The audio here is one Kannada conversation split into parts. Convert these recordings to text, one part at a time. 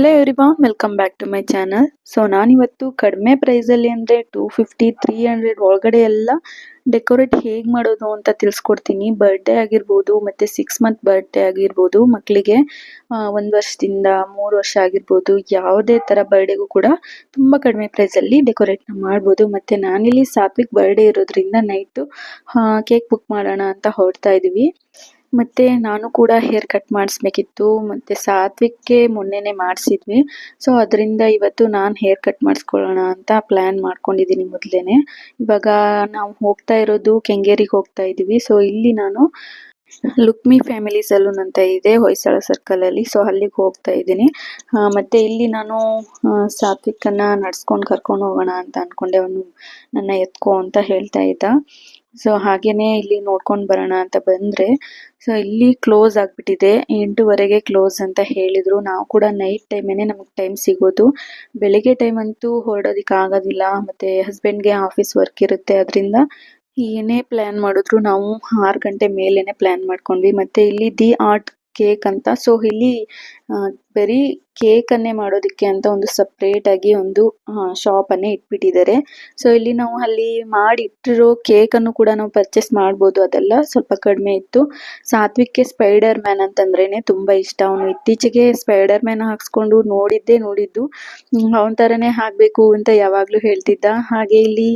Hello everyone, welcome back to my channel. So ನಾನಿವತ್ತು ಕಡಿಮೆ ಪ್ರೈಸಲ್ಲಿ ಅಂದರೆ 250 300 ಒಳಗಡೆ ಎಲ್ಲ ಡೆಕೋರೇಟ್ ಹೇಗೆ ಮಾಡೋದು ಅಂತ ತಿಳಿಸ್ಕೊಡ್ತೀನಿ. ಬರ್ಡೇ ಆಗಿರ್ಬೋದು ಮತ್ತು 6 ಮಂತ್ ಬರ್ಡೇ ಆಗಿರ್ಬೋದು, ಮಕ್ಕಳಿಗೆ 1 ವರ್ಷದಿಂದ 3 ವರ್ಷ ಆಗಿರ್ಬೋದು, ಯಾವುದೇ ಥರ ಬರ್ಡೇಗೂ ಕೂಡ ತುಂಬ ಕಡಿಮೆ ಪ್ರೈಸಲ್ಲಿ ಡೆಕೋರೇಟ್ನ ಮಾಡ್ಬೋದು. ಮತ್ತು ನಾನಿಲ್ಲಿ ಸಾತ್ವಿಕ್ ಬರ್ಡೇ ಇರೋದ್ರಿಂದ ನೈಟು ಕೇಕ್ ಬುಕ್ ಮಾಡೋಣ ಅಂತ ಹೊರಡ್ತಾ ಇದ್ದೀವಿ. ಮತ್ತು ನಾನು ಕೂಡ ಹೇರ್ ಕಟ್ ಮಾಡಿಸ್ಬೇಕಿತ್ತು. ಮತ್ತು ಸಾತ್ವಿಕ್ಗೆ ಮೊನ್ನೆನೇ ಮಾಡಿಸಿದ್ವಿ. ಸೊ ಅದರಿಂದ ಇವತ್ತು ನಾನು ಹೇರ್ ಕಟ್ ಮಾಡಿಸ್ಕೊಳ್ಳೋಣ ಅಂತ ಪ್ಲ್ಯಾನ್ ಮಾಡ್ಕೊಂಡಿದ್ದೀನಿ ಮೊದಲೇ. ಇವಾಗ ನಾವು ಹೋಗ್ತಾ ಇರೋದು ಕೆಂಗೇರಿಗೆ ಹೋಗ್ತಾ ಇದ್ದೀವಿ. ಸೊ ಇಲ್ಲಿ ನಾನು ಲುಕ್ಮಿ ಫ್ಯಾಮಿಲಿ ಸಲೂನ್ ಅಂತ ಇದೆ ಹೊಯ್ಸಳ ಸರ್ಕಲಲ್ಲಿ. ಸೊ ಅಲ್ಲಿಗೆ ಹೋಗ್ತಾ ಇದ್ದೀನಿ. ಮತ್ತು ಇಲ್ಲಿ ನಾನು ಸಾತ್ವಿಕನ್ನು ನಡ್ಸ್ಕೊಂಡು ಕರ್ಕೊಂಡು ಹೋಗೋಣ ಅಂತ ಅಂದ್ಕೊಂಡೆ. ಅವನು ನನ್ನ ಎತ್ಕೋ ಅಂತ ಹೇಳ್ತಾ ಇದ್ದ. ಸೊ ಹಾಗೇನೆ ಇಲ್ಲಿ ನೋಡ್ಕೊಂಡು ಬರೋಣ ಅಂತ ಬಂದರೆ, ಸೊ ಇಲ್ಲಿ ಕ್ಲೋಸ್ ಆಗಿಬಿಟ್ಟಿದೆ. 8:30ಗೆ ಕ್ಲೋಸ್ ಅಂತ ಹೇಳಿದರು. ನಾವು ಕೂಡ ನೈಟ್ ಟೈಮೇನೆ ನಮಗೆ ಟೈಮ್ ಸಿಗೋದು. ಬೆಳಿಗ್ಗೆ ಟೈಮ್ ಅಂತೂ ಹೊರಡೋದಕ್ಕೆ ಆಗೋದಿಲ್ಲ. ಮತ್ತು ಹಸ್ಬೆಂಡ್ಗೆ ಆಫೀಸ್ ವರ್ಕ್ ಇರುತ್ತೆ. ಅದರಿಂದ ಏನೇ ಪ್ಲ್ಯಾನ್ ಮಾಡಿದ್ರು ನಾವು 6 ಗಂಟೆ ಮೇಲೇ ಪ್ಲ್ಯಾನ್ ಮಾಡ್ಕೊಂಡ್ವಿ. ಮತ್ತು ಇಲ್ಲಿ ದಿ ಆರ್ಟ್ ಕೇಕ್ ಅಂತ, ಸೊ ಇಲ್ಲಿ ಬರೀ ಕೇಕನ್ನೇ ಮಾಡೋದಕ್ಕೆ ಅಂತ ಒಂದು ಸಪ್ರೇಟಾಗಿ ಒಂದು ಶಾಪನ್ನೇ ಇಟ್ಬಿಟ್ಟಿದ್ದಾರೆ. ಸೊ ಇಲ್ಲಿ ನಾವು ಅಲ್ಲಿ ಮಾಡಿ ಇಟ್ಟಿರೋ ಕೇಕನ್ನು ಕೂಡ ನಾವು ಪರ್ಚೇಸ್ ಮಾಡ್ಬೋದು. ಅದೆಲ್ಲ ಸ್ವಲ್ಪ ಕಡಿಮೆ ಇತ್ತು. ಸಾತ್ವಿಕ್ಗೆ ಸ್ಪೈಡರ್ ಮ್ಯಾನ್ ಅಂತಂದ್ರೇ ತುಂಬ ಇಷ್ಟ. ಅವನು ಇತ್ತೀಚೆಗೆ ಸ್ಪೈಡರ್ ಮ್ಯಾನ್ ಹಾಕ್ಸ್ಕೊಂಡು ನೋಡಿದ್ದು ಅವನ ಥರನೇ ಆಗಬೇಕು ಅಂತ ಯಾವಾಗಲೂ ಹೇಳ್ತಿದ್ದ. ಹಾಗೆ ಇಲ್ಲಿ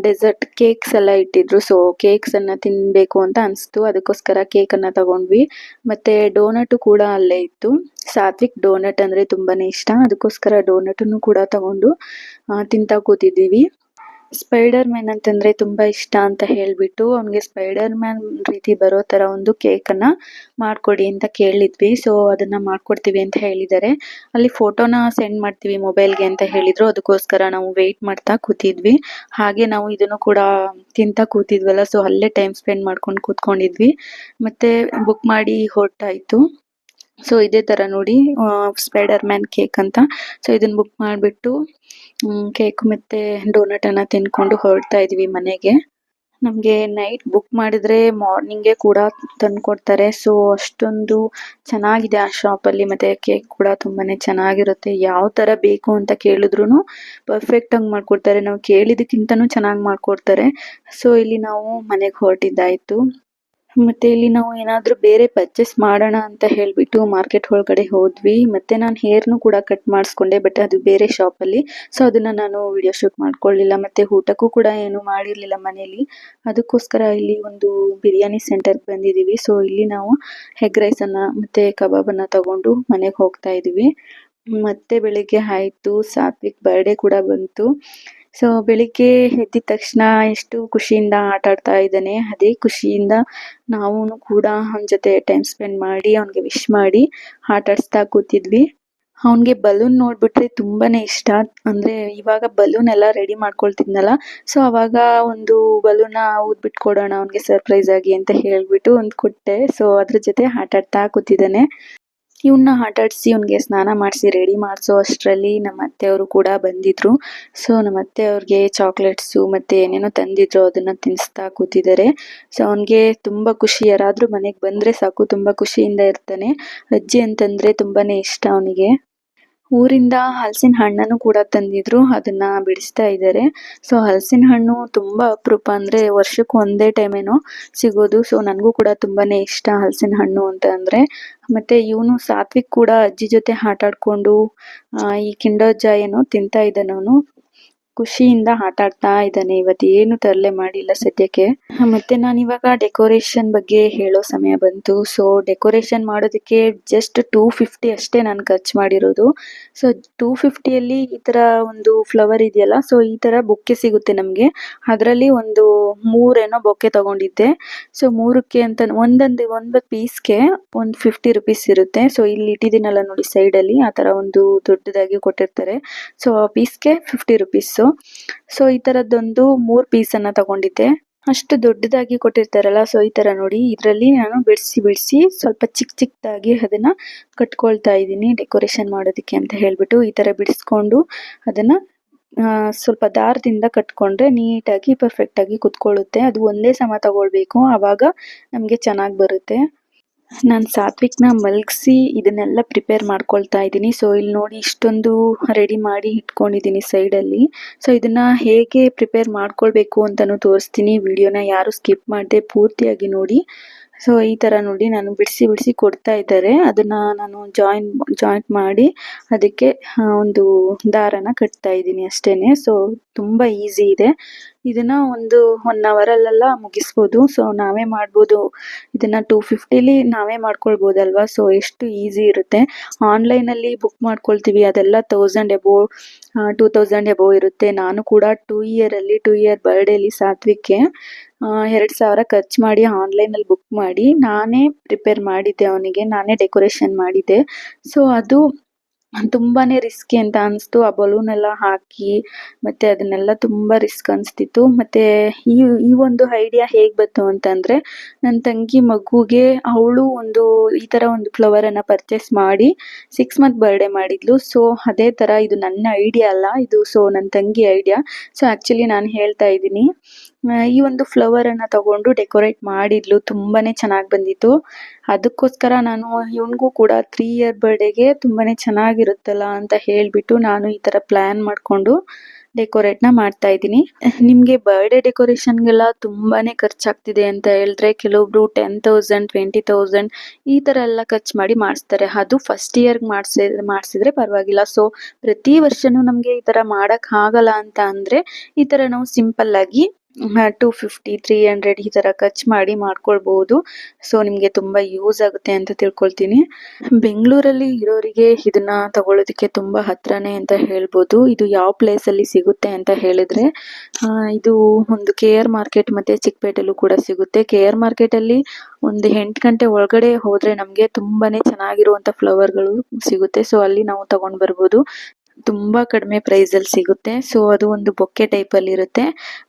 ಡೆಸರ್ಟ್ ಕೇಕ್ಸ್ ಎಲ್ಲ ಇಟ್ಟಿದ್ರು. ಸೊ ಕೇಕ್ಸನ್ನು ತಿನ್ನಬೇಕು ಅಂತ ಅನಿಸ್ತು. ಅದಕ್ಕೋಸ್ಕರ ಕೇಕನ್ನು ತಗೊಂಡ್ವಿ. ಮತ್ತು ಡೋನಟು ಕೂಡ ಅಲ್ಲೇ ಇತ್ತು. ಸಾತ್ವಿಕ್ ಡೋನಟ್ ಅಂದರೆ ತುಂಬಾ ಇಷ್ಟ. ಅದಕ್ಕೋಸ್ಕರ ಡೋನಟನ್ನು ಕೂಡ ತಗೊಂಡು ತಿಂತಾ ಕೂತಿದ್ದೀವಿ. ಸ್ಪೈಡರ್ ಮ್ಯಾನ್ ಅಂತಂದರೆ ತುಂಬ ಇಷ್ಟ ಅಂತ ಹೇಳಿಬಿಟ್ಟು ಅವನಿಗೆ ಸ್ಪೈಡರ್ ಮ್ಯಾನ್ ರೀತಿ ಬರೋ ಥರ ಒಂದು ಕೇಕನ್ನು ಮಾಡಿಕೊಡಿ ಅಂತ ಕೇಳಿದ್ವಿ. ಸೊ ಅದನ್ನು ಮಾಡಿಕೊಡ್ತೀವಿ ಅಂತ ಹೇಳಿದ್ದಾರೆ. ಅಲ್ಲಿ ಫೋಟೋನ ಸೆಂಡ್ ಮಾಡ್ತೀವಿ ಮೊಬೈಲ್ಗೆ ಅಂತ ಹೇಳಿದರು. ಅದಕ್ಕೋಸ್ಕರ ನಾವು ವೆಯ್ಟ್ ಮಾಡ್ತಾ ಕೂತಿದ್ವಿ. ಹಾಗೆ ನಾವು ಇದನ್ನು ಕೂಡ ತಿಂತಾ ಕೂತಿದ್ವಲ್ಲ, ಸೊ ಅಲ್ಲೇ ಟೈಮ್ ಸ್ಪೆಂಡ್ ಮಾಡ್ಕೊಂಡು ಕೂತ್ಕೊಂಡಿದ್ವಿ. ಮತ್ತು ಬುಕ್ ಮಾಡಿ ಹೊರಟಾಯಿತು. ಸೊ ಇದೇ ಥರ ನೋಡಿ ಸ್ಪೈಡರ್ ಮ್ಯಾನ್ ಕೇಕ್ ಅಂತ. ಸೊ ಇದನ್ನು ಬುಕ್ ಮಾಡಿಬಿಟ್ಟು ಕೇಕ್ ಮತ್ತು ಡೋನಟನ್ನು ತಿಂದ್ಕೊಂಡು ಹೊರಡ್ತಾ ಇದ್ವಿ ಮನೆಗೆ. ನಮಗೆ ನೈಟ್ ಬುಕ್ ಮಾಡಿದರೆ ಮಾರ್ನಿಂಗೇ ಕೂಡ ತಂದು ಕೊಡ್ತಾರೆ. ಸೊ ಅಷ್ಟೊಂದು ಚೆನ್ನಾಗಿದೆ ಆ ಶಾಪಲ್ಲಿ. ಮತ್ತು ಕೇಕ್ ಕೂಡ ತುಂಬಾ ಚೆನ್ನಾಗಿರುತ್ತೆ. ಯಾವ ಥರ ಬೇಕು ಅಂತ ಕೇಳಿದ್ರು ಪರ್ಫೆಕ್ಟಾಗಿ ಮಾಡಿಕೊಡ್ತಾರೆ. ನಾವು ಕೇಳಿದ್ದಕ್ಕಿಂತನೂ ಚೆನ್ನಾಗಿ ಮಾಡಿಕೊಡ್ತಾರೆ. ಸೊ ಇಲ್ಲಿ ನಾವು ಮನೆಗೆ ಹೊರಟಿದ್ದಾಯಿತು. ಮತ್ತು ಇಲ್ಲಿ ನಾವು ಏನಾದರೂ ಬೇರೆ ಪರ್ಚೇಸ್ ಮಾಡೋಣ ಅಂತ ಹೇಳಿಬಿಟ್ಟು ಮಾರ್ಕೆಟ್ ಒಳಗಡೆ ಹೋದ್ವಿ. ಮತ್ತು ನಾನು ಹೇರ್ನು ಕೂಡ ಕಟ್ ಮಾಡಿಸ್ಕೊಂಡೆ, ಬಟ್ ಅದು ಬೇರೆ ಶಾಪಲ್ಲಿ. ಸೊ ಅದನ್ನು ನಾನು ವಿಡಿಯೋ ಶೂಟ್ ಮಾಡ್ಕೊಳ್ಳಿಲ್ಲ. ಮತ್ತು ಊಟಕ್ಕೂ ಕೂಡ ಏನೂ ಮಾಡಿರಲಿಲ್ಲ ಮನೇಲಿ. ಅದಕ್ಕೋಸ್ಕರ ಇಲ್ಲಿ ಒಂದು ಬಿರಿಯಾನಿ ಸೆಂಟರ್ಗೆ ಬಂದಿದ್ದೀವಿ. ಸೊ ಇಲ್ಲಿ ನಾವು ಎಗ್ ರೈಸನ್ನು ಮತ್ತು ಕಬಾಬನ್ನು ತಗೊಂಡು ಮನೆಗೆ ಹೋಗ್ತಾ ಇದ್ದೀವಿ. ಮತ್ತೆ ಬೆಳಿಗ್ಗೆ ಆಯಿತು. ಸಾತ್ವಿಕ್ ಬರ್ಡೇ ಕೂಡ ಬಂತು. ಸೊ ಬೆಳಿಗ್ಗೆ ಎದ್ದಿದ ತಕ್ಷಣ ಎಷ್ಟು ಖುಷಿಯಿಂದ ಆಟ ಆಡ್ತಾ ಇದ್ದಾನೆ. ಅದೇ ಖುಷಿಯಿಂದ ನಾವು ಕೂಡ ಅವನ ಜೊತೆ ಟೈಮ್ ಸ್ಪೆಂಡ್ ಮಾಡಿ ಅವನಿಗೆ ವಿಶ್ ಮಾಡಿ ಆಟ ಆಡಿಸ್ತಾ ಕೂತಿದ್ವಿ. ಅವನಿಗೆ ಬಲೂನ್ ನೋಡಿಬಿಟ್ರೆ ತುಂಬಾ ಇಷ್ಟ. ಅಂದರೆ ಇವಾಗ ಬಲೂನ್ ಎಲ್ಲ ರೆಡಿ ಮಾಡ್ಕೊಳ್ತಿದ್ನಲ್ಲ, ಸೊ ಅವಾಗ ಒಂದು ಬಲೂನ ಊದ್ಬಿಟ್ಟು ಕೊಡೋಣ ಅವನಿಗೆ ಸರ್ಪ್ರೈಸ್ ಆಗಿ ಅಂತ ಹೇಳಿಬಿಟ್ಟು ಒಂದು ಕೊಟ್ಟೆ. ಸೊ ಅದ್ರ ಜೊತೆ ಆಟ ಆಡ್ತಾ ಕೂತಿದ್ದಾನೆ. ಇವನ್ನ ಆಟಾಡಿಸಿ ಇವನಿಗೆ ಸ್ನಾನ ಮಾಡಿಸಿ ರೆಡಿ ಮಾಡಿಸೋ ಅಷ್ಟರಲ್ಲಿ ನಮ್ಮ ಅತ್ತೆಯವರು ಕೂಡ ಬಂದಿದ್ದರು. ಸೊ ನಮ್ಮ ಅತ್ತೆಯವ್ರಿಗೆ ಚಾಕ್ಲೇಟ್ಸು ಮತ್ತು ಏನೇನೋ ತಂದಿದ್ರು, ಅದನ್ನು ತಿನ್ನಿಸ್ತಾ ಕೂತಿದ್ದಾರೆ. ಸೊ ಅವನಿಗೆ ತುಂಬ ಖುಷಿ. ಯಾರಾದರೂ ಮನೆಗೆ ಬಂದರೆ ಸಾಕು ತುಂಬ ಖುಷಿಯಿಂದ ಇರ್ತಾನೆ. ಅಜ್ಜಿ ಅಂತಂದರೆ ತುಂಬಾ ಇಷ್ಟ ಅವನಿಗೆ. ಊರಿಂದ ಹಲಸಿನ ಹಣ್ಣನ್ನು ಕೂಡ ತಂದಿದ್ರು, ಅದನ್ನು ಬಿಡಿಸ್ತಾ ಇದ್ದಾರೆ. ಸೊ ಹಲಸಿನ ಹಣ್ಣು ತುಂಬ ಅಪರೂಪ. ಅಂದರೆ ವರ್ಷಕ್ಕೆ ಒಂದೇ ಟೈಮೇನೋ ಸಿಗೋದು. ಸೊ ನನಗೂ ಕೂಡ ತುಂಬಾ ಇಷ್ಟ ಹಲಸಿನ ಹಣ್ಣು ಅಂತ ಅಂದರೆ. ಮತ್ತು ಇವನು ಸಾತ್ವಿಕ್ ಕೂಡ ಅಜ್ಜಿ ಜೊತೆ ಆಟ ಆಡಿಕೊಂಡು ಈ ಕಿಂಡರ್ ಜಾಯ್ ಏನೋ ತಿಂತಾ ಇದ್ದಾನೆ. ಅವನು ಖುಷಿಯಿಂದ ಆಟ ಆಡ್ತಾ ಇದ್ದಾನೆ. ಇವತ್ತು ಏನು ತರಲೆ ಮಾಡಿಲ್ಲ ಸದ್ಯಕ್ಕೆ. ಮತ್ತು ನಾನಿವಾಗ ಡೆಕೋರೇಷನ್ ಬಗ್ಗೆ ಹೇಳೋ ಸಮಯ ಬಂತು. ಸೊ ಡೆಕೋರೇಷನ್ ಮಾಡೋದಕ್ಕೆ ಜಸ್ಟ್ 250 ಅಷ್ಟೇ ನಾನು ಖರ್ಚು ಮಾಡಿರೋದು. ಸೊ 250ಯಲ್ಲಿ ಈ ಥರ ಒಂದು ಫ್ಲವರ್ ಇದೆಯಲ್ಲ, ಸೊ ಈ ಥರ ಬೊಕ್ಕೆ ಸಿಗುತ್ತೆ ನಮಗೆ. ಅದರಲ್ಲಿ ಒಂದು 3 ಬೊಕ್ಕೆ ತೊಗೊಂಡಿದ್ದೆ. ಸೊ 3ಕ್ಕೆ ಅಂತ ಒಂದು ಪೀಸ್ಗೆ ಒಂದು 50 ರುಪೀಸ್ ಇರುತ್ತೆ. ಸೊ ಇಲ್ಲಿ ಇಟ್ಟಿದ್ದೀನಲ್ಲ ನೋಡಿ ಸೈಡಲ್ಲಿ, ಆ ಥರ ಒಂದು ದೊಡ್ಡದಾಗಿ ಕೊಟ್ಟಿರ್ತಾರೆ. ಸೊ ಆ ಪೀಸ್ಗೆ 50 ರುಪೀಸು. ಸೊ ಈ ಥರದ್ದೊಂದು 3 ಪೀಸನ್ನು ತಗೊಂಡಿದ್ದೆ. ಅಷ್ಟು ದೊಡ್ಡದಾಗಿ ಕೊಟ್ಟಿರ್ತಾರಲ್ಲ, ಸೊ ಈ ಥರ ನೋಡಿ ಇದರಲ್ಲಿ ನಾನು ಬಿಡಿಸಿ ಸ್ವಲ್ಪ ಚಿಕ್ಕದಾಗಿ ಅದನ್ನು ಕಟ್ಕೊಳ್ತಾ ಇದ್ದೀನಿ ಡೆಕೋರೇಷನ್ ಮಾಡೋದಕ್ಕೆ ಅಂತ ಹೇಳಿಬಿಟ್ಟು. ಈ ಥರ ಬಿಡಿಸ್ಕೊಂಡು ಅದನ್ನು ಸ್ವಲ್ಪ ದಾರದಿಂದ ಕಟ್ಕೊಂಡ್ರೆ ನೀಟಾಗಿ ಪರ್ಫೆಕ್ಟಾಗಿ ಕುತ್ಕೊಳ್ಳುತ್ತೆ. ಅದು ಒಂದೇ ಸಮ ತಗೊಳ್ಬೇಕು, ಆವಾಗ ನಮಗೆ ಚೆನ್ನಾಗಿ ಬರುತ್ತೆ. ನಾನು ಸಾತ್ವಿಕ್ನ ಮಲಗಿಸಿ ಇದನ್ನೆಲ್ಲ ಪ್ರಿಪೇರ್ ಮಾಡ್ಕೊಳ್ತಾ ಇದ್ದೀನಿ. ಸೊ ಇಲ್ಲಿ ನೋಡಿ ಇಷ್ಟೊಂದು ರೆಡಿ ಮಾಡಿ ಇಟ್ಕೊಂಡಿದ್ದೀನಿ ಸೈಡಲ್ಲಿ. ಸೊ ಇದನ್ನ ಹೇಗೆ ಪ್ರಿಪೇರ್ ಮಾಡ್ಕೊಳ್ಬೇಕು ಅಂತಲೂ ತೋರಿಸ್ತೀನಿ. ವಿಡಿಯೋನ ಯಾರು ಸ್ಕಿಪ್ ಮಾಡದೆ ಪೂರ್ತಿಯಾಗಿ ನೋಡಿ. ಸೊ ಈ ಥರ ನೋಡಿ ನಾನು ಬಿಡಿಸಿ ಬಿಡಿಸಿ ಕೊಡ್ತಾ ಇದ್ದಾರೆ. ಅದನ್ನ ನಾನು ಜಾಯಿಂಟ್ ಮಾಡಿ ಅದಕ್ಕೆ ಒಂದು ದಾರನ ಕಟ್ತಾ ಇದ್ದೀನಿ ಅಷ್ಟೇನೆ. ಸೊ ತುಂಬ ಈಸಿ ಇದೆ. ಇದನ್ನ ಒಂದು 1 ಅವರಲ್ಲೆಲ್ಲ ಮುಗಿಸ್ಬೋದು. ಸೊ ನಾವೇ ಮಾಡ್ಬೋದು ಇದನ್ನ 250ಲಿ ನಾವೇ ಮಾಡ್ಕೊಳ್ಬೋದಲ್ವಾ. ಸೊ ಎಷ್ಟು ಈಸಿ ಇರುತ್ತೆ. ಆನ್ಲೈನಲ್ಲಿ ಬುಕ್ ಮಾಡ್ಕೊಳ್ತೀವಿ ಅದೆಲ್ಲ 1000 ಎಬೋವ್ 2000 ಎಬೋವ್ ಇರುತ್ತೆ. ನಾನು ಕೂಡ 2 ಇಯರ್ ಬರ್ಡೇಲಿ ಸಾತ್ವಿಕ್ಗೆ 2000 ಖರ್ಚು ಮಾಡಿ ಆನ್ಲೈನಲ್ಲಿ ಬುಕ್ ಮಾಡಿ ನಾನೇ ಪ್ರಿಪೇರ್ ಮಾಡಿದ್ದೆ. ಅವನಿಗೆ ನಾನೇ ಡೆಕೋರೇಷನ್ ಮಾಡಿದ್ದೆ. ಸೊ ಅದು ತುಂಬಾನೇ ರಿಸ್ಕಿ ಅಂತ ಅನಿಸ್ತು. ಆ ಬಲೂನ್ ಎಲ್ಲ ಹಾಕಿ ಮತ್ತೆ ಅದನ್ನೆಲ್ಲ ತುಂಬಾ ರಿಸ್ಕ್ ಅನಿಸ್ತಿತ್ತು. ಮತ್ತೆ ಈ ಒಂದು ಐಡಿಯಾ ಹೇಗ್ ಬಂತು ಅಂತಂದ್ರೆ ನನ್ನ ತಂಗಿ ಮಗುಗೆ ಅವಳು ಈ ತರ ಒಂದು ಫ್ಲವರ್ ಅನ್ನ ಪರ್ಚೇಸ್ ಮಾಡಿ 6 ಮಂತ್ ಬರ್ಡೇ ಮಾಡಿದ್ಲು. ಸೊ ಅದೇ ತರ ಇದು ನನ್ನ ಐಡಿಯಾ ಅಲ್ಲ, ಇದು ನನ್ನ ತಂಗಿ ಐಡಿಯಾ. ಸೊ ಆಕ್ಚುಲಿ ನಾನು ಹೇಳ್ತಾ ಇದ್ದೀನಿ. ಈ ಒಂದು ಫ್ಲವರ್ ಅನ್ನ ತಗೊಂಡು ಡೆಕೋರೇಟ್ ಮಾಡಿದ್ಲು, ತುಂಬಾನೇ ಚೆನ್ನಾಗಿ ಬಂದಿತ್ತು. ಅದಕ್ಕೋಸ್ಕರ ನಾನು ಇವನಿಗೂ ಕೂಡ 3 ಇಯರ್ ಬರ್ಡೇಗೆ ತುಂಬಾನೇ ಚೆನ್ನಾಗಿರುತ್ತಲ್ಲ ಅಂತ ಹೇಳ್ಬಿಟ್ಟು ನಾನು ಈ ತರ ಪ್ಲಾನ್ ಮಾಡ್ಕೊಂಡು ಡೆಕೋರೇಟ್ ನ ಮಾಡ್ತಾ ಇದ್ದೀನಿ. ನಿಮ್ಗೆ ಬರ್ಡೇ ಡೆಕೋರೇಷನ್ಗೆಲ್ಲ ತುಂಬಾನೇ ಖರ್ಚಾಗ್ತಿದೆ ಅಂತ ಹೇಳಿದ್ರೆ ಕೆಲವೊಬ್ರು 10,000 20,000 ಈ ತರ ಎಲ್ಲ ಖರ್ಚು ಮಾಡಿ ಮಾಡಿಸ್ತಾರೆ. ಅದು ಫಸ್ಟ್ ಇಯರ್ ಮಾಡಿಸಿದ್ರೆ ಪರವಾಗಿಲ್ಲ. ಸೊ ಪ್ರತಿ ವರ್ಷನೂ ನಮ್ಗೆ ಈ ತರ ಮಾಡಕ್ ಆಗಲ್ಲ ಅಂತ ಅಂದ್ರೆ ಈ ತರ ನಾವು ಸಿಂಪಲ್ ಆಗಿ 250 300 ಈ ತರ ಖರ್ಚು ಮಾಡಿ ಮಾಡ್ಕೊಳ್ಬಹುದು. ಸೊ ನಿಮ್ಗೆ ತುಂಬಾ ಯೂಸ್ ಆಗುತ್ತೆ ಅಂತ ತಿಳ್ಕೊಳ್ತೀನಿ. ಬೆಂಗಳೂರಲ್ಲಿ ಇರೋರಿಗೆ ಇದನ್ನ ತಗೊಳ್ಳೋದಕ್ಕೆ ತುಂಬಾ ಹತ್ರನೇ ಅಂತ ಹೇಳ್ಬೋದು. ಇದು ಯಾವ ಪ್ಲೇಸ್ ಅಲ್ಲಿ ಸಿಗುತ್ತೆ ಅಂತ ಹೇಳಿದ್ರೆ ಇದು ಒಂದು KR ಮಾರ್ಕೆಟ್ ಮತ್ತೆ ಚಿಕ್ಕಪೇಟೆಲ್ಲೂ ಕೂಡ ಸಿಗುತ್ತೆ. KR ಮಾರ್ಕೆಟ್ ಅಲ್ಲಿ ಒಂದು 8 ಗಂಟೆ ಒಳಗಡೆ ಹೋದ್ರೆ ನಮ್ಗೆ ತುಂಬಾನೇ ಚೆನ್ನಾಗಿರುವಂತ ಫ್ಲವರ್ಗಳು ಸಿಗುತ್ತೆ. ಸೊ ಅಲ್ಲಿ ನಾವು ತಗೊಂಡ್ ಬರ್ಬೋದು. ತುಂಬಾ ಕಡಿಮೆ ಪ್ರೈಸ್ ಅಲ್ಲಿ ಸಿಗುತ್ತೆ. ಸೊ ಅದು ಒಂದು ಬೊಕ್ಕೆ ಟೈಪ್ ಅಲ್ಲಿ ಇರುತ್ತೆ.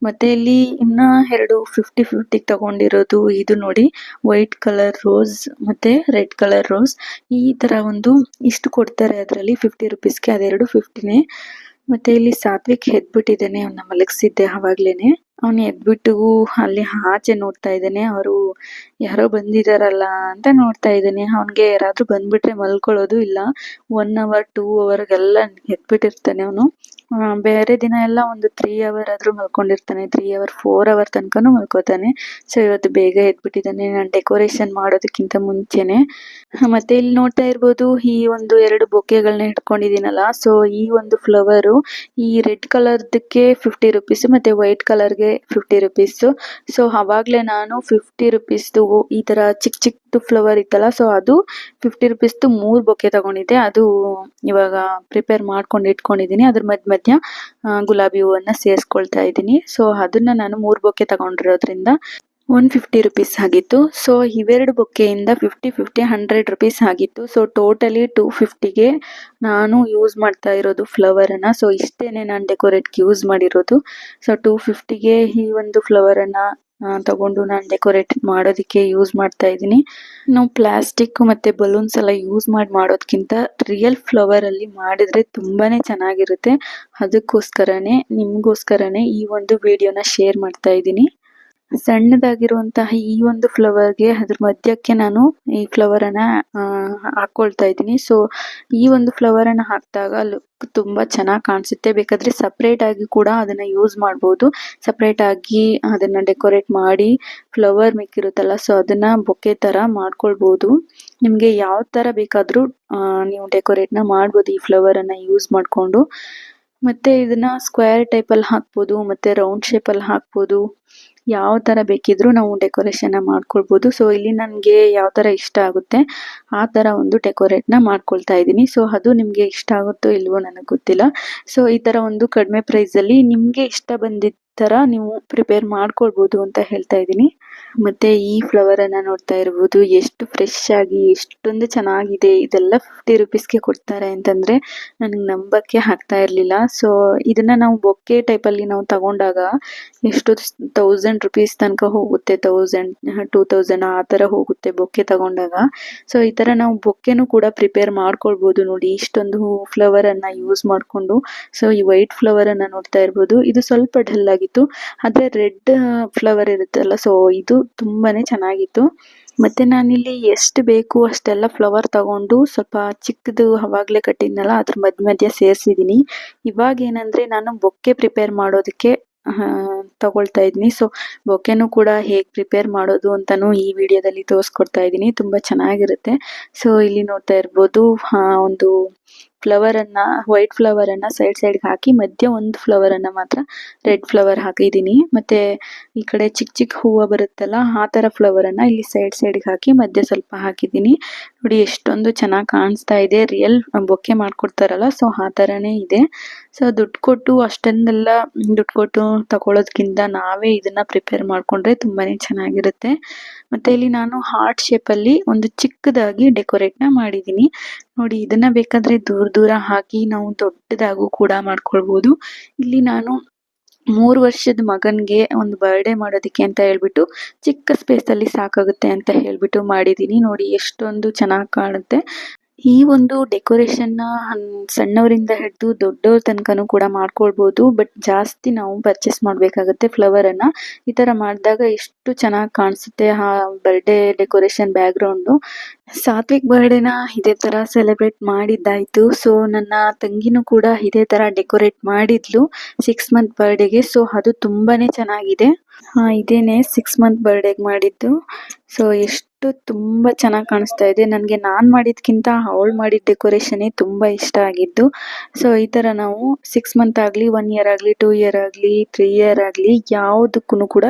ಮತ್ತೆ ಇಲ್ಲಿ ಇನ್ನ 2 50 ತಗೊಂಡಿರೋದು ಇದು ನೋಡಿ, ವೈಟ್ ಕಲರ್ ರೋಸ್ ಮತ್ತೆ ರೆಡ್ ಕಲರ್ ರೋಸ್. ಈ ತರ ಇಷ್ಟು ಕೊಡ್ತಾರೆ ಅದರಲ್ಲಿ 50 ರುಪೀಸ್ಗೆ. ಅದೆರಡು 50ನೇ. ಮತ್ತೆ ಇಲ್ಲಿ ಸಾತ್ವಿಕ್ ಎದ್ಬಿಟ್ಟಿದ್ದಾನೆ, ಅವನ್ನ ಮಲಗಿಸಿದ್ದೆ ಅವಾಗ್ಲೇನೆ. ಅವನು ಎದ್ಬಿಟ್ಟು ಅಲ್ಲಿ ಆಚೆ ನೋಡ್ತಾ ಇದ್ದಾನೆ. ಅವರು ಯಾರೋ ಬಂದಿದಾರಲ್ಲ ಅಂತ ನೋಡ್ತಾ ಇದ್ದಾನೆ. ಅವನ್ಗೆ ಯಾರಾದ್ರೂ ಬಂದ್ಬಿಟ್ರೆ ಮಲ್ಕೊಳ್ಳೋದು ಇಲ್ಲ. 1 ಅವರ್ 2 ಅವರ್ಗೆಲ್ಲ ಎದ್ಬಿಟ್ಟಿರ್ತಾನೆ ಅವನು. ಬೇರೆ ದಿನ ಎಲ್ಲ ಒಂದು 3 ಅವರ್ ಆದ್ರೂ ಮಲ್ಕೊಂಡಿರ್ತಾನೆ. 3 ಅವರ್ 4 ಅವರ್ ತನಕನೂ ಮಲ್ಕೋತಾನೆ. ಸೊ ಇವತ್ತು ಬೇಗ ಎದ್ಬಿಟ್ಟಿದ್ದಾನೆ, ನಾನು ಡೆಕೋರೇಷನ್ ಮಾಡೋದಕ್ಕಿಂತ ಮುಂಚೆನೆ. ಮತ್ತೆ ಇಲ್ಲಿ ನೋಡ್ತಾ ಇರ್ಬೋದು ಈ 2 ಬೊಕ್ಕೆಗಳನ್ನ ಇಟ್ಕೊಂಡಿದ್ದೀನಲ್ಲ. ಸೊ ಈ ಒಂದು ಫ್ಲವರು ಈ ರೆಡ್ ಕಲರ್ದಕ್ಕೆ 50 ರುಪೀಸ್ ಮತ್ತೆ ವೈಟ್ ಕಲರ್ಗೆ 50 ರುಪೀಸ್. ಸೊ ಅವಾಗ್ಲೇ ನಾನು 50 ರುಪೀಸ್ದು ಈ ತರ ಚಿಕ್ಕ ಫ್ಲವರ್ ಇತ್ತಲ್ಲ, ಸೊ ಅದು 50 ರುಪೀಸ್ದು 3 ಬೊಕ್ಕೆ ತಗೊಂಡಿದ್ದೆ. ಅದು ಇವಾಗ ಪ್ರಿಪೇರ್ ಮಾಡ್ಕೊಂಡು ಇಟ್ಕೊಂಡಿದ್ದೀನಿ. ಅದ್ರ ಮಧ್ಯ ಗುಲಾಬಿ ಹೂವನ್ನ ಸೇರಿಸ್ಕೊಳ್ತಾ ಇದ್ದೀನಿ. ಸೊ ಅದನ್ನ ನಾನು 3 ಬೊಕ್ಕೆ ತಗೊಂಡಿರೋದ್ರಿಂದ 150 ರುಪೀಸ್ ಆಗಿತ್ತು. ಸೊ ಇವೆರಡು ಬೊಕ್ಕೆಯಿಂದ 50 100 ರುಪೀಸ್ ಆಗಿತ್ತು. ಸೊ ಟೋಟಲಿ 250ಗೆ ನಾನು ಯೂಸ್ ಮಾಡ್ತಾ ಇರೋದು ಫ್ಲವರ್ ಅನ್ನ. ಸೊ ಇಷ್ಟೇನೆ ನಾನು ಡೆಕೋರೇಟ್ಗೆ ಯೂಸ್ ಮಾಡಿರೋದು. ಸೊ 250ಗೆ ಈ ಒಂದು ಫ್ಲವರ್ ಅನ್ನ ತಗೊಂಡು ನಾನು ಡೆಕೋರೇಟ್ ಮಾಡೋದಕ್ಕೆ ಯೂಸ್ ಮಾಡ್ತಾ ಇದ್ದೀನಿ. ನಾವು ಪ್ಲಾಸ್ಟಿಕ್ ಮತ್ತೆ ಬಲೂನ್ಸ್ ಎಲ್ಲ ಯೂಸ್ ಮಾಡೋದಕ್ಕಿಂತ ರಿಯಲ್ ಫ್ಲವರ್ ಅಲ್ಲಿ ಮಾಡಿದ್ರೆ ತುಂಬಾನೇ ಚೆನ್ನಾಗಿರುತ್ತೆ. ಅದಕ್ಕೋಸ್ಕರನೇ ನಿಮ್ಗೋಸ್ಕರನೇ ಈ ಒಂದು ವಿಡಿಯೋನ ಶೇರ್ ಮಾಡ್ತಾ ಇದ್ದೀನಿ. ಸಣ್ಣದಾಗಿರುವಂತಹ ಈ ಒಂದು ಫ್ಲವರ್ಗೆ ಅದ್ರ ಮಧ್ಯಕ್ಕೆ ನಾನು ಈ ಫ್ಲವರ್ ಅನ್ನ ಹಾಕೊಳ್ತಾ ಇದ್ದೀನಿ. ಸೊ ಈ ಒಂದು ಫ್ಲವರ್ ಅನ್ನ ಹಾಕಿದಾಗ ಲುಕ್ ತುಂಬಾ ಚೆನ್ನಾಗಿ ಕಾಣಿಸುತ್ತೆ. ಬೇಕಾದ್ರೆ ಸಪ್ರೇಟ್ ಆಗಿ ಕೂಡ ಅದನ್ನ ಯೂಸ್ ಮಾಡಬಹುದು. ಸಪ್ರೇಟ್ ಆಗಿ ಅದನ್ನ ಡೆಕೋರೇಟ್ ಮಾಡಿ ಫ್ಲವರ್ ಮಿಕ್ಕಿರುತ್ತಲ್ಲ, ಸೊ ಅದನ್ನ ಬೊಕ್ಕೆ ತರ ಮಾಡ್ಕೊಳ್ಬಹುದು. ನಿಮ್ಗೆ ಯಾವ ತರ ಬೇಕಾದ್ರೂ ನೀವು ಡೆಕೋರೇಟ್ ನ ಮಾಡ್ಬೋದು ಈ ಫ್ಲವರ್ ಅನ್ನ ಯೂಸ್ ಮಾಡ್ಕೊಂಡು. ಮತ್ತೆ ಇದನ್ನ ಸ್ಕ್ವೇರ್ ಟೈಪ್ ಅಲ್ಲಿ ಹಾಕ್ಬೋದು, ಮತ್ತೆ ರೌಂಡ್ ಶೇಪ್ ಅಲ್ಲಿ ಹಾಕ್ಬೋದು. ಯಾವ ತರ ಬೇಕಿದ್ರು ನಾವು ಡೆಕೋರೇಷನ್ ಮಾಡ್ಕೊಳ್ಬಹುದು. ಸೊ ಇಲ್ಲಿ ನನ್ಗೆ ಯಾವ ತರ ಇಷ್ಟ ಆಗುತ್ತೆ ಆ ತರ ಒಂದು ಡೆಕೋರೇಟ್ ನ ಮಾಡ್ಕೊಳ್ತಾ ಇದ್ದೀನಿ. ಸೊ ಅದು ನಿಮ್ಗೆ ಇಷ್ಟ ಆಗುತ್ತೋ ಇಲ್ವೋ ನನಗೆ ಗೊತ್ತಿಲ್ಲ. ಸೊ ಈ ತರ ಒಂದು ಕಡಿಮೆ ಪ್ರೈಸ್ ಅಲ್ಲಿ ನಿಮ್ಗೆ ಇಷ್ಟ ಬಂದಿದ್ದ ತರ ನೀವು ಪ್ರಿಪೇರ್ ಮಾಡ್ಕೊಳ್ಬಹುದು ಅಂತ ಹೇಳ್ತಾ ಇದ್ದೀನಿ. ಮತ್ತೆ ಈ ಫ್ಲವರ್ ಅನ್ನ ನೋಡ್ತಾ ಇರ್ಬೋದು, ಎಷ್ಟು ಫ್ರೆಶ್ ಆಗಿ ಎಷ್ಟೊಂದು ಚೆನ್ನಾಗಿದೆ. ಇದೆಲ್ಲ 50 ರುಪೀಸ್ಗೆ ಕೊಡ್ತಾರೆ ಅಂತಂದ್ರೆ ನನಗೆ ನಂಬಕ್ಕೆ ಆಗ್ತಾ ಇರ್ಲಿಲ್ಲ. ಸೊ ಇದನ್ನ ನಾವು ಬೊಕ್ಕೆ ಟೈಪ್ ಅಲ್ಲಿ ನಾವು ತಗೊಂಡಾಗ ಎಷ್ಟು 1000 ರುಪೀಸ್ ತನಕ ಹೋಗುತ್ತೆ. 1000 2000 ಆ ತರ ಹೋಗುತ್ತೆ ಬೊಕ್ಕೆ ತಗೊಂಡಾಗ. ಸೊ ಈ ತರ ನಾವು ಬೊಕ್ಕೆನೂ ಕೂಡ ಪ್ರಿಪೇರ್ ಮಾಡ್ಕೊಳ್ಬಹುದು. ನೋಡಿ ಇಷ್ಟೊಂದು ಫ್ಲವರ್ ಅನ್ನ ಯೂಸ್ ಮಾಡ್ಕೊಂಡು. ಸೊ ಈ ವೈಟ್ ಫ್ಲವರ್ ಅನ್ನ ನೋಡ್ತಾ ಇರ್ಬೋದು, ಇದು ಸ್ವಲ್ಪ ಡಲ್ ಆಗಿತ್ತು. ಆದ್ರೆ ರೆಡ್ ಫ್ಲವರ್ ಇರುತ್ತಲ್ಲ, ಸೊ ಇದು ತುಂಬಾನೇ ಚೆನ್ನಾಗಿತ್ತು. ಮತ್ತೆ ನಾನಿಲ್ಲಿ ಎಷ್ಟು ಬೇಕು ಅಷ್ಟೆಲ್ಲ ಫ್ಲವರ್ ತಗೊಂಡು ಸ್ವಲ್ಪ ಚಿಕ್ಕದು ಅವಾಗಲೇ ಕಟ್ಟಿದ್ನಲ್ಲ ಅದ್ರ ಮಧ್ಯ ಸೇರಿಸಿದ್ದೀನಿ. ಇವಾಗ ಏನಂದ್ರೆ ನಾನು ಬೊಕ್ಕೆ ಪ್ರಿಪೇರ್ ಮಾಡೋದಕ್ಕೆ ತಗೊಳ್ತಾ ಇದ್ದೀನಿ. ಸೊ ಬೊಕೆನೂ ಕೂಡ ಹೇಗೆ ಪ್ರಿಪೇರ್ ಮಾಡೋದು ಅಂತಾನು ಈ ವಿಡಿಯೋದಲ್ಲಿ ತೋರಿಸ್ಕೊಡ್ತಾ ಇದ್ದೀನಿ. ತುಂಬಾ ಚೆನ್ನಾಗಿರುತ್ತೆ. ಸೊ ಇಲ್ಲಿ ನೋಡ್ತಾ ಇರ್ಬೋದು ಒಂದು ಫ್ಲವರ್ ಅನ್ನ ವೈಟ್ ಫ್ಲವರ್ ಅನ್ನ ಸೈಡ್ಗೆ ಹಾಕಿ ಮಧ್ಯ ಒಂದು ಫ್ಲವರ್ ಅನ್ನ ಮಾತ್ರ ರೆಡ್ ಫ್ಲವರ್ ಹಾಕಿದ್ದೀನಿ. ಮತ್ತೆ ಈ ಕಡೆ ಚಿಕ್ಕ ಚಿಕ್ಕ ಹೂವು ಬರುತ್ತಲ್ಲ ಆ ತರ ಫ್ಲವರ್ ಅನ್ನ ಇಲ್ಲಿ ಸೈಡ್ಗೆ ಹಾಕಿ ಮಧ್ಯೆ ಸ್ವಲ್ಪ ಹಾಕಿದ್ದೀನಿ. ನೋಡಿ ಎಷ್ಟೊಂದು ಚೆನ್ನಾಗಿ ಕಾಣಿಸ್ತಾ ಇದೆ. ರಿಯಲ್ ಬೊಕ್ಕೆ ಮಾಡ್ಕೊಡ್ತಾರಲ್ಲ ಸೊ ಆ ತರನೇ ಇದೆ. ಸೊ ದುಡ್ಡು ಕೊಟ್ಟು ಅಷ್ಟನ್ನೆಲ್ಲ ದುಡ್ಡು ಕೊಟ್ಟು ತಗೊಳ್ಳೋದಕ್ಕಿಂತ ನಾವೇ ಇದನ್ನ ಪ್ರಿಪೇರ್ ಮಾಡ್ಕೊಂಡ್ರೆ ತುಂಬಾನೇ ಚೆನ್ನಾಗಿರುತ್ತೆ. ಮತ್ತೆ ಇಲ್ಲಿ ನಾನು ಹಾರ್ಟ್ ಶೇಪ್ ಅಲ್ಲಿ ಒಂದು ಚಿಕ್ಕದಾಗಿ ಡೆಕೋರೇಟ್ ನ ಮಾಡಿದ್ದೀನಿ. ನೋಡಿ ಇದನ್ನ ಬೇಕಾದ್ರೆ ದೂರ ಹಾಕಿ ನಾವು ದೊಡ್ಡದಾಗೂ ಕೂಡ ಮಾಡ್ಕೊಳ್ಬಹುದು. ಇಲ್ಲಿ ನಾನು 3 ವರ್ಷದ ಮಗನ್ಗೆ ಒಂದು ಬರ್ಡೇ ಮಾಡೋದಕ್ಕೆ ಅಂತ ಹೇಳ್ಬಿಟ್ಟು ಚಿಕ್ಕ ಸ್ಪೇಸ್ ಅಲ್ಲಿ ಸಾಕಾಗುತ್ತೆ ಅಂತ ಹೇಳ್ಬಿಟ್ಟು ಮಾಡಿದೀನಿ. ನೋಡಿ ಎಷ್ಟೊಂದು ಚೆನ್ನಾಗಿ ಕಾಣುತ್ತೆ. ಈ ಒಂದು ಡೆಕೋರೇಷನ್ ನ ಸಣ್ಣವರಿಂದ ಹಿಡಿದು ದೊಡ್ಡವ್ರ ತನಕನೂ ಕೂಡ ಮಾಡ್ಕೊಳ್ಬಹುದು. ಬಟ್ ಜಾಸ್ತಿ ನಾವು ಪರ್ಚೇಸ್ ಮಾಡ್ಬೇಕಾಗುತ್ತೆ ಫ್ಲವರ್ ಅನ್ನ. ಈ ತರ ಮಾಡಿದಾಗ ಎಷ್ಟು ಚೆನ್ನಾಗಿ ಕಾಣಿಸುತ್ತೆ ಆ birthday decoration background. Satvik ಬರ್ಡೇನ ಇದೇ ತರ ಸೆಲೆಬ್ರೇಟ್ ಮಾಡಿದ್ದಾಯ್ತು. ಸೊ ನನ್ನ ತಂಗಿನೂ ಕೂಡ ಇದೇ ತರ ಡೆಕೋರೇಟ್ ಮಾಡಿದ್ಲು 6 ಮಂತ್ ಬರ್ಡೇಗೆ. ಸೊ ಅದು ತುಂಬಾನೇ ಚೆನ್ನಾಗಿದೆ. ಇದೇನೆ 6 ಮಂತ್ ಬರ್ಡೇಗೆ ಮಾಡಿದ್ದು. ಸೊ ಎಷ್ಟು ತುಂಬಾ ಚೆನ್ನಾಗಿ ಕಾಣಿಸ್ತಾ ಇದೆ. ನನಗೆ ನಾನ್ ಮಾಡಿದ್ಕಿಂತ ಅವಳು ಮಾಡಿದ ಡೆಕೋರೇಷನ್ ತುಂಬಾ ಇಷ್ಟ ಆಗಿದ್ದು. ಸೊ ಈ ತರ ನಾವು 6 ಮಂತ್ ಆಗ್ಲಿ 1 ಇಯರ್ ಆಗ್ಲಿ 2 ಇಯರ್ ಆಗ್ಲಿ 3 ಇಯರ್ ಆಗ್ಲಿ ಯಾವುದಕ್ಕೂ ಕೂಡ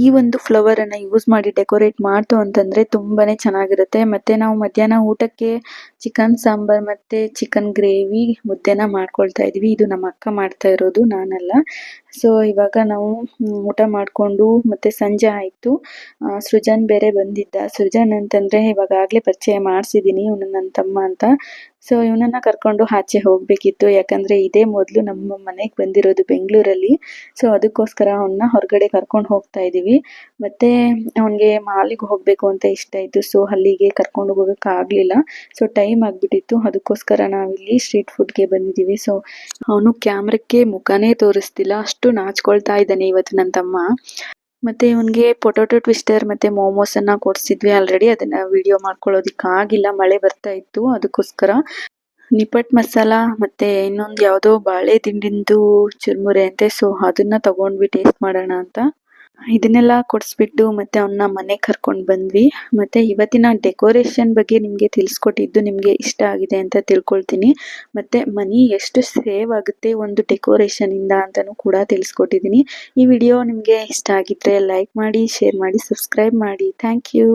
ಈ ಒಂದು ಫ್ಲವರ್ ಅನ್ನ ಯೂಸ್ ಮಾಡಿ ಡೆಕೋರೇಟ್ ಮಾಡ್ತು ಅಂತಂದ್ರೆ ತುಂಬಾನೇ ಚೆನ್ನಾಗಿರುತ್ತೆ. ಮತ್ತೆ ನಾವು ಮಧ್ಯಾಹ್ನ ಊಟಕ್ಕೆ ಚಿಕನ್ ಸಾಂಬಾರ್ ಮತ್ತೆ ಚಿಕನ್ ಗ್ರೇವಿ ಮುದ್ದೆನ ಮಾಡ್ಕೊಳ್ತಾ ಇದೀವಿ. ಇದು ನಮ್ಮ ಅಕ್ಕ ಮಾಡ್ತಾ ಇರೋದು, ನಾನಲ್ಲ. ಸೊ ಇವಾಗ ನಾವು ಊಟ ಮಾಡ್ಕೊಂಡು ಮತ್ತೆ ಸಂಜೆ ಆಯ್ತು. ಸೃಜನ್ ಬೇರೆ ಬಂದಿದ್ದ. ಸೃಜನ್ ಅಂತಂದ್ರೆ ಇವಾಗಾಗ್ಲೇ ಪರಿಚಯ ಮಾಡ್ಸಿದೀನಿ, ಇವನು ನನ್ನ ತಮ್ಮ ಅಂತ. ಸೊ ಇವನನ್ನ ಕರ್ಕೊಂಡು ಆಚೆ ಹೋಗ್ಬೇಕಿತ್ತು. ಯಾಕಂದ್ರೆ ಇದೇ ಮೊದ್ಲು ನಮ್ಮ ಮನೆಗೆ ಬಂದಿರೋದು ಬೆಂಗಳೂರಲ್ಲಿ. ಸೊ ಅದಕ್ಕೋಸ್ಕರ ಅವನ್ನ ಹೊರಗಡೆ ಕರ್ಕೊಂಡು ಹೋಗ್ತಾ ಇದೀವಿ. ಮತ್ತೆ ಅವನ್ಗೆ ಮಾಲಿಗೆ ಹೋಗ್ಬೇಕು ಅಂತ ಇಷ್ಟ ಇತ್ತು. ಸೊ ಅಲ್ಲಿಗೆ ಕರ್ಕೊಂಡು ಹೋಗಕ್ ಆಗ್ಲಿಲ್ಲ. ಸೊ ಟೈಮ್ ಆಗ್ಬಿಟ್ಟಿತ್ತು. ಅದಕ್ಕೋಸ್ಕರ ನಾವಿಲ್ಲಿ ಸ್ಟ್ರೀಟ್ ಫುಡ್ಗೆ ಬಂದಿದೀವಿ. ಸೊ ಅವನು ಕ್ಯಾಮ್ರಕ್ಕೆ ಮುಖನೇ ತೋರಿಸ್ತಿಲ್ಲ, ಅಷ್ಟು ನಾಚ್ಕೊಳ್ತಾ ಇದ್ದಾನೆ ಇವತ್ತು ನನ್ನ ತಮ್ಮ. ಮತ್ತೆ ಇವನ್ಗೆ ಪೊಟೊಟೊ ಟ್ವಿಸ್ಟರ್ ಮತ್ತೆ ಮೋಮೋಸ್ ಅನ್ನ ಕೊಡ್ಸಿದ್ವಿ ಆಲ್ರೆಡಿ. ಅದನ್ನ ವಿಡಿಯೋ ಮಾಡ್ಕೊಳ್ಳೋದಿಕ್ ಆಗಿಲ್ಲ, ಮಳೆ ಬರ್ತಾ ಇತ್ತು ಅದಕ್ಕೋಸ್ಕರ. ನಿಪ್ಪಟ್ ಮಸಾಲ ಮತ್ತೆ ಇನ್ನೊಂದು ಯಾವ್ದೋ ಬಾಳೆ ದಿಂಡಿಂದು ಚುರ್ಮುರೆ ಅಂತೆ. ಸೊ ಅದನ್ನ ತಗೊಂಡ್ವಿ ಟೇಸ್ಟ್ ಮಾಡೋಣ ಅಂತ. ಇದನ್ನೆಲ್ಲ ಕೊಡ್ಸ್ಬಿಟ್ಟು ಮತ್ತೆ ಅವನ್ನ ಮನೆಗೆ ಕರ್ಕೊಂಡ್ ಬಂದ್ವಿ. ಮತ್ತೆ ಇವತ್ತಿನ ಡೆಕೋರೇಷನ್ ಬಗ್ಗೆ ನಿಮ್ಗೆ ತಿಳಿಸ್ಕೊಟ್ಟಿದ್ದು ನಿಮ್ಗೆ ಇಷ್ಟ ಆಗಿದೆ ಅಂತ ತಿಳ್ಕೊಳ್ತೀನಿ. ಮತ್ತೆ ಮನಿ ಎಷ್ಟು ಸೇವ್ ಆಗುತ್ತೆ ಒಂದು ಡೆಕೋರೇಷನ್ ಇಂದ ಅಂತಾನೂ ಕೂಡ ತಿಳಿಸ್ಕೊಟ್ಟಿದ್ದೀನಿ. ಈ ವಿಡಿಯೋ ನಿಮ್ಗೆ ಇಷ್ಟ ಆಗಿದ್ರೆ ಲೈಕ್ ಮಾಡಿ, ಶೇರ್ ಮಾಡಿ, ಸಬ್ಸ್ಕ್ರೈಬ್ ಮಾಡಿ. Thank you.